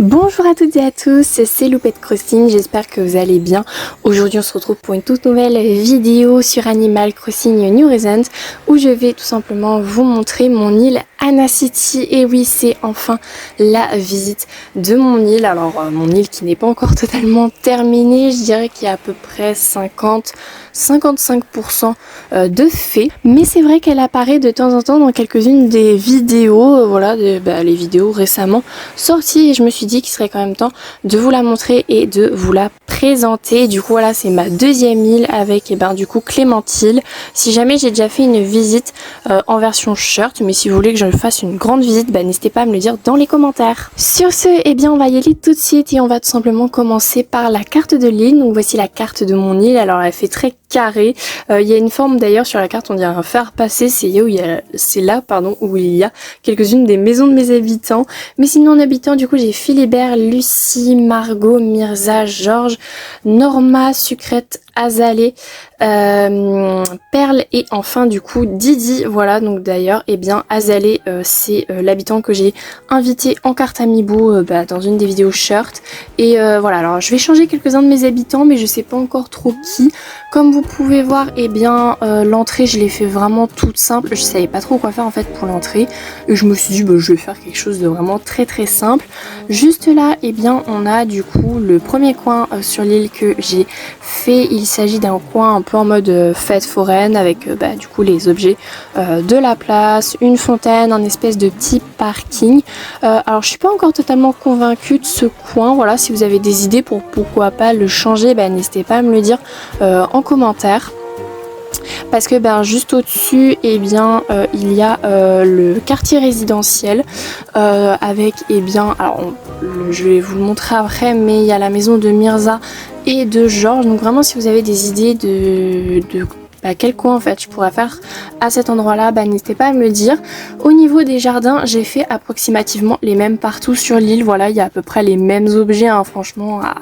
Bonjour à toutes et à tous, c'est Loupette Crossing, j'espère que vous allez bien. Aujourd'hui on se retrouve pour une toute nouvelle vidéo sur Animal Crossing New Horizons où je vais tout simplement vous montrer mon île Anna City. Et oui, c'est enfin la visite de mon île. Alors mon île qui n'est pas encore totalement terminée, je dirais qu'il y a à peu près 55% de fait. Mais c'est vrai qu'elle apparaît de temps en temps dans quelques-unes des vidéos, voilà, les vidéos récemment sorties. Et je me suis dit qu'il serait quand même temps de vous la montrer et de vous la présenter. Du coup voilà, c'est ma deuxième île avec du coup Clémentine. Si jamais j'ai déjà fait une visite en version shirt, mais si vous voulez que je fasse une grande visite, n'hésitez pas à me le dire dans les commentaires. Sur ce, on va y aller tout de suite et on va tout simplement commencer par la carte de l'île. Donc voici la carte de mon île. Alors elle fait très carré. Il y a une forme d'ailleurs sur la carte, on dirait un fer passé, c'est là où il y a quelques-unes des maisons de mes habitants. Mais sinon en habitants, du coup j'ai Philibert, Lucie, Margot, Mirza, Georges, Norma, Sucrète, Azalée, Perle et enfin du coup Didi. Voilà, donc d'ailleurs Azalée c'est l'habitant que j'ai invité en carte Amiibo dans une des vidéos shirt. Et voilà, alors je vais changer quelques-uns de mes habitants mais je sais pas encore trop qui. Comme vous pouvez voir, l'entrée je l'ai fait vraiment toute simple. Je savais pas trop quoi faire en fait pour l'entrée et je me suis dit je vais faire quelque chose de vraiment très simple. Juste là on a du coup le premier coin sur l'île que j'ai fait. Il s'agit d'un coin un peu en mode fête foraine avec du coup les objets de la place, une fontaine, un espèce de petit parking. Alors je suis pas encore totalement convaincue de ce coin. Voilà, si vous avez des idées pour pourquoi pas le changer, n'hésitez pas à me le dire en commentaire. Parce que juste au-dessus il y a le quartier résidentiel avec alors je vais vous le montrer après, mais il y a la maison de Mirza et de Georges. Donc vraiment si vous avez des idées de quel coin en fait je pourrais faire à cet endroit là, n'hésitez pas à me le dire. Au niveau des jardins, j'ai fait approximativement les mêmes partout sur l'île. Voilà, il y a à peu près les mêmes objets franchement à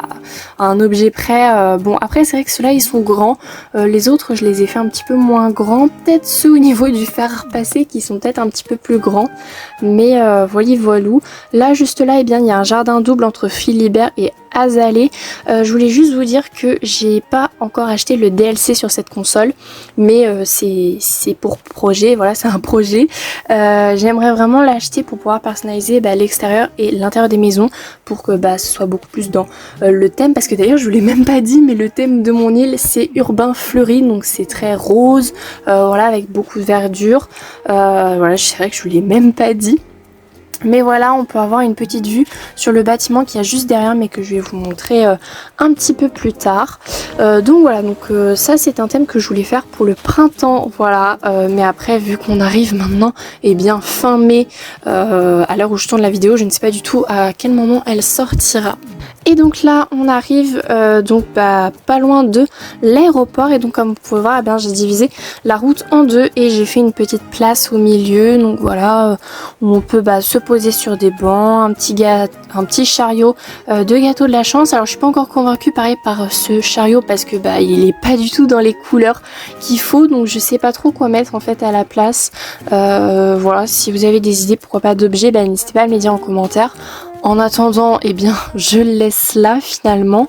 un objet près. Bon après c'est vrai que ceux-là ils sont grands, les autres je les ai fait un petit peu moins grands, peut-être ceux au niveau du fer à repasser qui sont peut-être un petit peu plus grands, mais voilou. Là juste là il y a un jardin double entre Philibert et Azalée. Je voulais juste vous dire que j'ai pas encore acheté le DLC sur cette console, mais c'est pour projet, voilà, c'est un projet. J'aimerais vraiment l'acheter pour pouvoir personnaliser l'extérieur et l'intérieur des maisons pour que ce soit beaucoup plus dans le thème, parce que d'ailleurs je vous l'ai même pas dit, mais le thème de mon île c'est urbain fleuri, donc c'est très rose, voilà, avec beaucoup de verdure. Voilà, c'est vrai que je vous l'ai même pas dit. Mais voilà, on peut avoir une petite vue sur le bâtiment qui est juste derrière, mais que je vais vous montrer un petit peu plus tard. Donc voilà, ça c'est un thème que je voulais faire pour le printemps, voilà. Mais après, vu qu'on arrive maintenant, fin mai, à l'heure où je tourne la vidéo, je ne sais pas du tout à quel moment elle sortira. Et donc là on arrive pas loin de l'aéroport, et donc comme vous pouvez voir j'ai divisé la route en deux et j'ai fait une petite place au milieu. Donc voilà, où on peut se poser sur des bancs, un petit chariot de gâteau de la chance. Alors je suis pas encore convaincue pareil par ce chariot parce que il est pas du tout dans les couleurs qu'il faut, donc je sais pas trop quoi mettre en fait à la place. Voilà, si vous avez des idées pourquoi pas d'objets, n'hésitez pas à me les dire en commentaire. En attendant, je le laisse là finalement.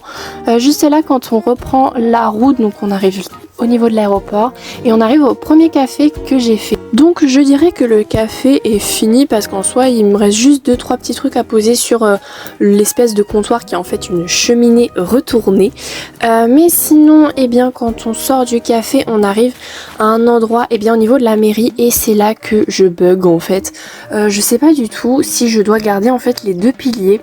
Juste là, quand on reprend la route, donc on arrive au niveau de l'aéroport et on arrive au premier café que j'ai fait. Donc je dirais que le café est fini parce qu'en soi il me reste juste 2-3 petits trucs à poser sur l'espèce de comptoir qui est en fait une cheminée retournée. Mais sinon quand on sort du café, on arrive à un endroit au niveau de la mairie, et c'est là que je bug en fait. Je sais pas du tout si je dois garder en fait les deux piliers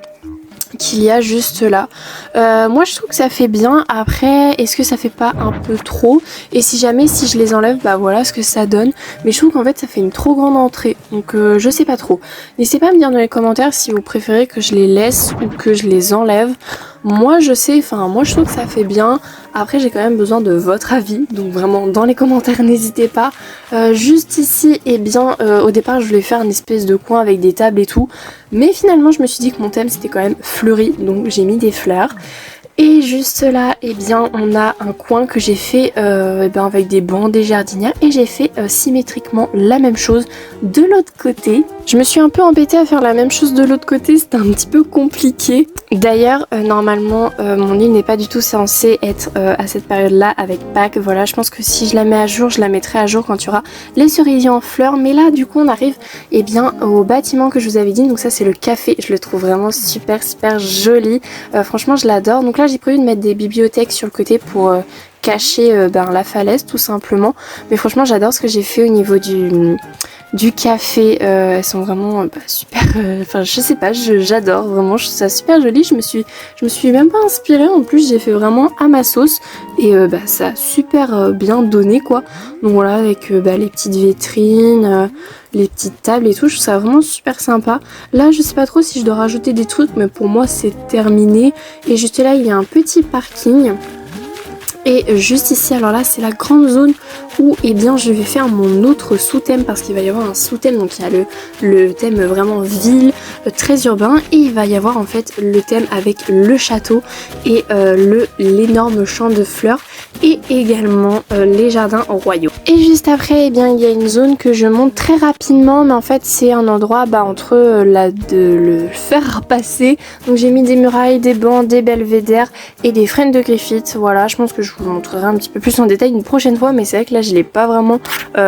qu'il y a juste là. Moi je trouve que ça fait bien. Après, est-ce que ça fait pas un peu trop? Et si je les enlève, voilà ce que ça donne. Mais je trouve qu'en fait ça fait une trop grande entrée, donc je sais pas trop. N'hésitez pas à me dire dans les commentaires si vous préférez que je les laisse ou que je les enlève. Moi je trouve que ça fait bien. Après j'ai quand même besoin de votre avis, donc vraiment dans les commentaires n'hésitez pas. Juste ici, au départ je voulais faire une espèce de coin avec des tables et tout, mais finalement je me suis dit que mon thème c'était quand même fleuri, donc j'ai mis des fleurs. Et juste là, eh bien, on a un coin que j'ai fait avec des bancs, des jardinières, et j'ai fait symétriquement la même chose de l'autre côté. Je me suis un peu embêtée à faire la même chose de l'autre côté, c'était un petit peu compliqué. D'ailleurs, normalement, mon lit n'est pas du tout censé être à cette période-là avec Pâques. Voilà, je pense que si je la mets à jour, je la mettrai à jour quand il y aura les cerisiers en fleurs. Mais là, du coup, on arrive au bâtiment que je vous avais dit. Donc ça, c'est le café. Je le trouve vraiment super joli. Franchement, je l'adore. Donc là, j'ai prévu de mettre des bibliothèques sur le côté pour cacher la falaise, tout simplement. Mais franchement, j'adore ce que j'ai fait au niveau du café. Elles sont vraiment super, enfin je sais pas, j'adore vraiment, je trouve ça super joli. Je me suis même pas inspirée, en plus j'ai fait vraiment à ma sauce et ça a super bien donné quoi. Donc voilà, avec les petites vitrines, les petites tables et tout, je trouve ça vraiment super sympa. Là je sais pas trop si je dois rajouter des trucs, mais pour moi c'est terminé. Et juste là il y a un petit parking. Et juste ici, alors là c'est la grande zone où je vais faire mon autre sous-thème, parce qu'il va y avoir un sous-thème. Donc il y a le thème vraiment ville, très urbain, et il va y avoir en fait le thème avec le château et l'énorme champ de fleurs, et également les jardins royaux. Et juste après, il y a une zone que je monte très rapidement, mais en fait c'est un endroit entre le fer passer. Donc j'ai mis des murailles, des bancs, des belvédères et des frênes de Griffith. Voilà, je pense que je vous montrerai un petit peu plus en détail une prochaine fois, mais c'est vrai que là je l'ai pas vraiment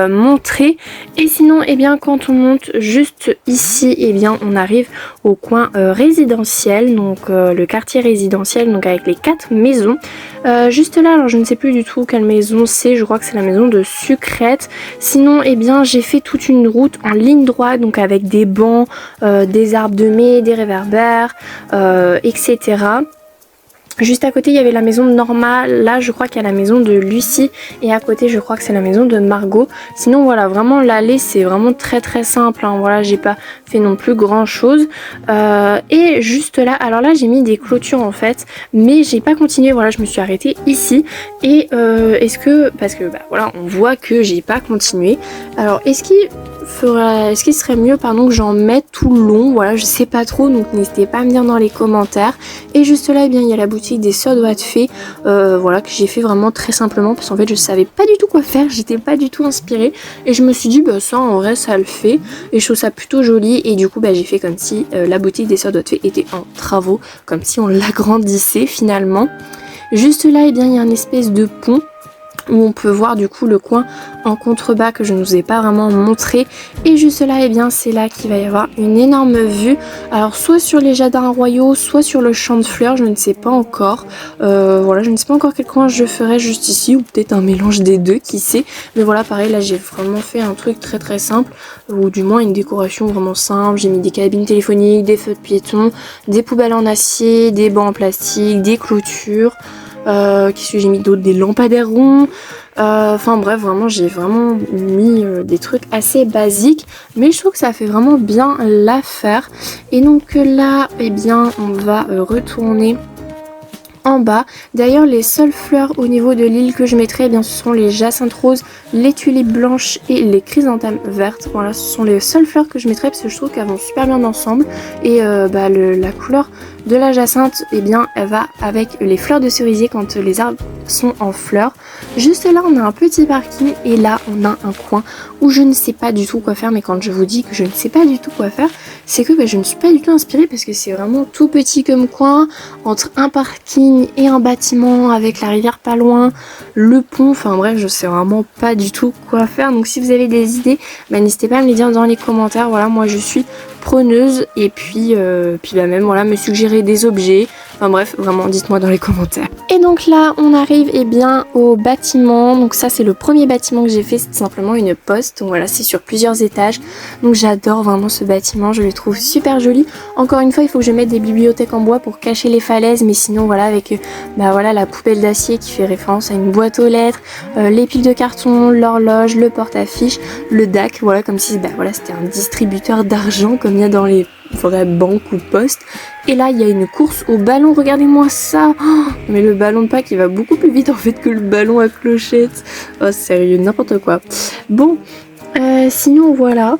montré. Et sinon, quand on monte juste ici, on arrive au coin résidentiel, donc le quartier résidentiel, donc avec les 4 maisons. Juste là, alors je ne sais plus du tout quelle maison c'est, je crois que c'est la maison de Sucrète. Sinon, j'ai fait toute une route en ligne droite, donc avec des bancs, des arbres de mai, des réverbères, etc. Juste à côté, il y avait la maison de Norma. Là, je crois qu'il y a la maison de Lucie. Et à côté, je crois que c'est la maison de Margot. Sinon, voilà, vraiment, l'allée, c'est vraiment très simple. Hein. Voilà, j'ai pas fait non plus grand chose. Et juste là, alors là, j'ai mis des clôtures en fait. Mais j'ai pas continué. Voilà, je me suis arrêtée ici. Et parce que voilà, on voit que j'ai pas continué. Alors, est-ce qu'il serait mieux que j'en mette tout le long? Voilà, je sais pas trop, donc n'hésitez pas à me dire dans les commentaires. Et juste là, il y a la boutique des Sœurs Doigts de Fée, voilà, que j'ai fait vraiment très simplement, parce qu'en fait je savais pas du tout quoi faire, j'étais pas du tout inspirée, et je me suis dit ça en vrai ça le fait, et je trouve ça plutôt joli. Et du coup j'ai fait comme si la boutique des Sœurs Doigts de Fée était en travaux, comme si on l'agrandissait finalement. Juste là, il y a une espèce de pont où on peut voir du coup le coin en contrebas que je ne vous ai pas vraiment montré. Et juste là, c'est là qu'il va y avoir une énorme vue. Alors soit sur les jardins royaux, soit sur le champ de fleurs, je ne sais pas encore. Voilà, je ne sais pas encore quel coin je ferai juste ici, ou peut-être un mélange des deux, qui sait. Mais voilà, pareil, là j'ai vraiment fait un truc très simple, ou du moins une décoration vraiment simple. J'ai mis des cabines téléphoniques, des feux de piétons, des poubelles en acier, des bancs en plastique, des clôtures. Qu'est-ce que j'ai mis d'autre? Des lampadaires ronds. Enfin bref, vraiment j'ai vraiment mis des trucs assez basiques, mais je trouve que ça fait vraiment bien l'affaire. Et donc là, on va retourner en bas. D'ailleurs, les seules fleurs au niveau de l'île que je mettrai, ce sont les jacinthes roses, les tulipes blanches et les chrysanthèmes vertes. Voilà, ce sont les seules fleurs que je mettrai, parce que je trouve qu'elles vont super bien ensemble. Et la couleur de la jacinthe, elle va avec les fleurs de cerisier quand les arbres sont en fleurs. Juste là, on a un petit parking, et là, on a un coin où je ne sais pas du tout quoi faire. Mais quand je vous dis que je ne sais pas du tout quoi faire, c'est que je ne suis pas du tout inspirée, parce que c'est vraiment tout petit comme coin, entre un parking et un bâtiment avec la rivière pas loin, le pont, enfin bref, je sais vraiment pas du tout quoi faire. Donc si vous avez des idées, n'hésitez pas à me les dire dans les commentaires. Voilà, moi je suis preneuse, et puis même voilà, me suggérer des objets. Enfin bref, vraiment dites-moi dans les commentaires. Et donc là on arrive au bâtiment. Donc ça c'est le premier bâtiment que j'ai fait, c'est simplement une poste. Donc voilà, c'est sur plusieurs étages. Donc j'adore vraiment ce bâtiment, je le trouve super joli. Encore une fois, il faut que je mette des bibliothèques en bois pour cacher les falaises, mais sinon voilà, avec la poubelle d'acier qui fait référence à une boîte aux lettres, les piles de carton, l'horloge, le porte-affiches, le DAC, voilà, comme si c'était un distributeur d'argent comme il y a dans les vraies banques ou postes. Et là il y a une course au ballon, regardez-moi ça. Oh, mais le ballon de Pâques il va beaucoup plus vite en fait que le ballon à clochette. Oh sérieux, n'importe quoi. Bon, sinon voilà,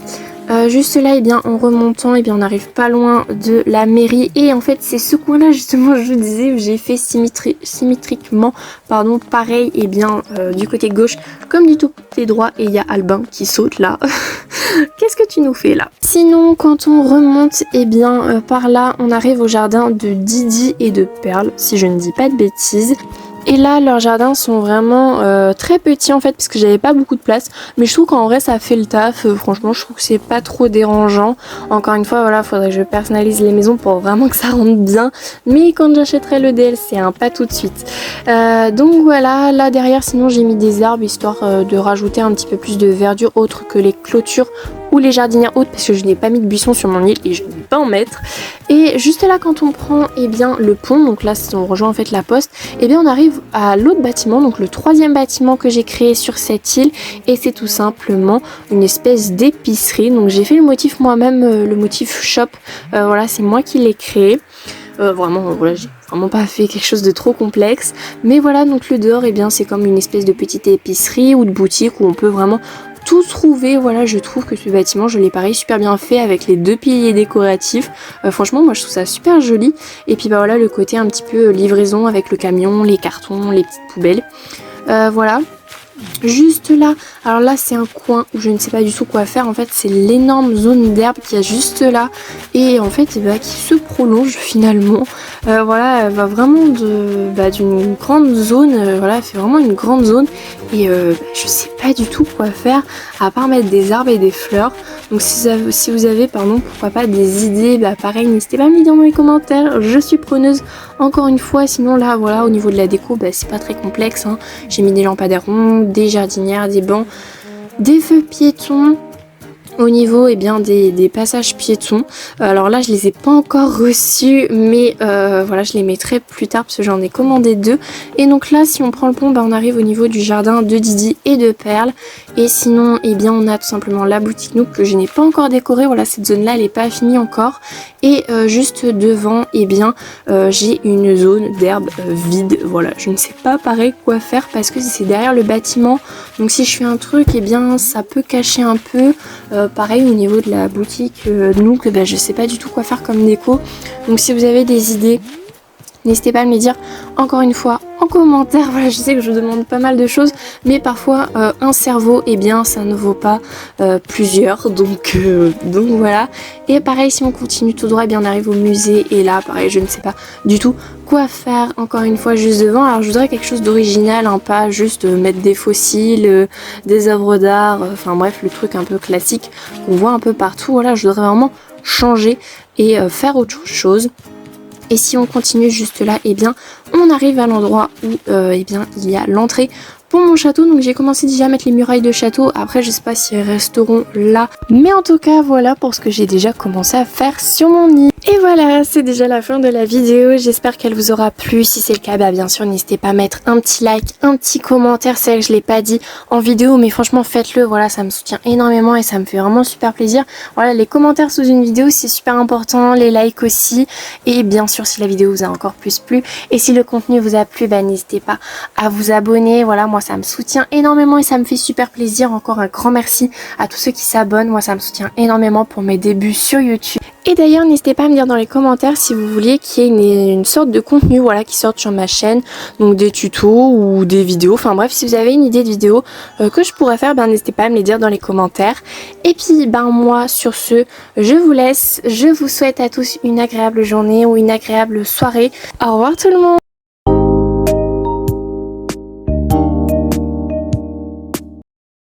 Juste là, et bien en remontant, et bien on arrive pas loin de la mairie. Et en fait, c'est ce coin-là justement, je vous disais, j'ai fait symétriquement, pardon, pareil, et bien du côté gauche comme du côté droit. Et il y a Albin qui saute là. Qu'est-ce que tu nous fais là? Sinon, quand on remonte, et bien par là, on arrive au jardin de Didi et de Perle, si je ne dis pas de bêtises. Et là, leurs jardins sont vraiment très petits en fait, parce que j'avais pas beaucoup de place. Mais je trouve qu'en vrai, ça fait le taf. Franchement, je trouve que c'est pas trop dérangeant. Encore une fois, voilà, faudrait que je personnalise les maisons pour vraiment que ça rentre bien. Mais quand j'achèterai le DLC, hein, pas tout de suite. Donc voilà, là derrière, sinon j'ai mis des arbres histoire de rajouter un petit peu plus de verdure autre que les clôtures ou les jardinières hautes, parce que je n'ai pas mis de buissons sur mon île et je ne vais pas en mettre. Et juste là, quand on prend bien le pont, donc là si on rejoint en fait la poste, bien on arrive à l'autre bâtiment, donc le troisième bâtiment que j'ai créé sur cette île, et c'est tout simplement une espèce d'épicerie. Donc j'ai fait le motif moi-même, le motif shop, voilà, c'est moi qui l'ai créé. Vraiment, voilà, j'ai vraiment pas fait quelque chose de trop complexe, mais voilà, donc le dehors, bien c'est comme une espèce de petite épicerie ou de boutique où on peut vraiment tout trouver. Voilà, je trouve que ce bâtiment, je l'ai pareil super bien fait avec les 2 piliers décoratifs. Franchement, moi je trouve ça super joli. Et puis bah voilà, le côté un petit peu livraison avec le camion, les cartons, les petites poubelles. Voilà. Juste là, alors là c'est un coin où je ne sais pas du tout quoi faire. En fait, c'est l'énorme zone d'herbe qu'il y a juste là, et en fait qui se prolonge finalement. Voilà, elle va vraiment d'une grande zone. Voilà, elle fait vraiment une grande zone, et je sais pas du tout quoi faire à part mettre des arbres et des fleurs. Donc si vous avez pourquoi pas des idées, pareil, n'hésitez pas à me le dire dans les commentaires, je suis preneuse encore une fois. Sinon là voilà, au niveau de la déco, c'est pas très complexe, hein. J'ai mis des lampadaires ronds, des jardinières, des bancs, des feux piétons. Au niveau des passages piétons, alors là je les ai pas encore reçus, mais voilà, je les mettrai plus tard parce que j'en ai commandé 2. Et donc là si on prend le pont, on arrive au niveau du jardin de Didi et de Perle. Et sinon on a tout simplement la boutique Nook que je n'ai pas encore décorée. Voilà, cette zone là elle est pas finie encore. Et juste devant j'ai une zone d'herbe vide. Voilà, je ne sais pas pareil quoi faire parce que c'est derrière le bâtiment, donc si je fais un truc ça peut cacher un peu. Pareil au niveau de la boutique Nook, je sais pas du tout quoi faire comme déco. Donc si vous avez des idées, n'hésitez pas à me les dire encore une fois en commentaire. Voilà, je sais que je vous demande pas mal de choses, mais parfois un cerveau, ça ne vaut pas plusieurs. Donc voilà. Et pareil, si on continue tout droit, on arrive au musée. Et là, pareil, je ne sais pas du tout quoi faire encore une fois juste devant. Alors je voudrais quelque chose d'original, hein, pas juste mettre des fossiles, des œuvres d'art, enfin bref, le truc un peu classique qu'on voit un peu partout. Voilà, je voudrais vraiment changer et faire autre chose. Et si on continue juste là, on arrive à l'endroit où il y a l'entrée pour mon château. Donc j'ai commencé déjà à mettre les murailles de château. Après je sais pas si elles resteront là, mais en tout cas voilà pour ce que j'ai déjà commencé à faire sur mon nid. Et voilà, c'est déjà la fin de la vidéo, j'espère qu'elle vous aura plu. Si c'est le cas, bien sûr n'hésitez pas à mettre un petit like, un petit commentaire. C'est vrai que je l'ai pas dit en vidéo, mais franchement faites-le, voilà, ça me soutient énormément et ça me fait vraiment super plaisir. Voilà, les commentaires sous une vidéo c'est super important, les likes aussi, et bien sûr si la vidéo vous a encore plus plu et si le contenu vous a plu, n'hésitez pas à vous abonner. Voilà, moi ça me soutient énormément et ça me fait super plaisir. Encore un grand merci à tous ceux qui s'abonnent, moi ça me soutient énormément pour mes débuts sur YouTube. Et d'ailleurs n'hésitez pas à me dire dans les commentaires si vous vouliez qu'il y ait une sorte de contenu qui sorte sur ma chaîne, donc des tutos ou des vidéos, enfin bref, si vous avez une idée de vidéo que je pourrais faire, n'hésitez pas à me les dire dans les commentaires. Et puis moi sur ce je vous laisse, je vous souhaite à tous une agréable journée ou une agréable soirée. Au revoir tout le monde.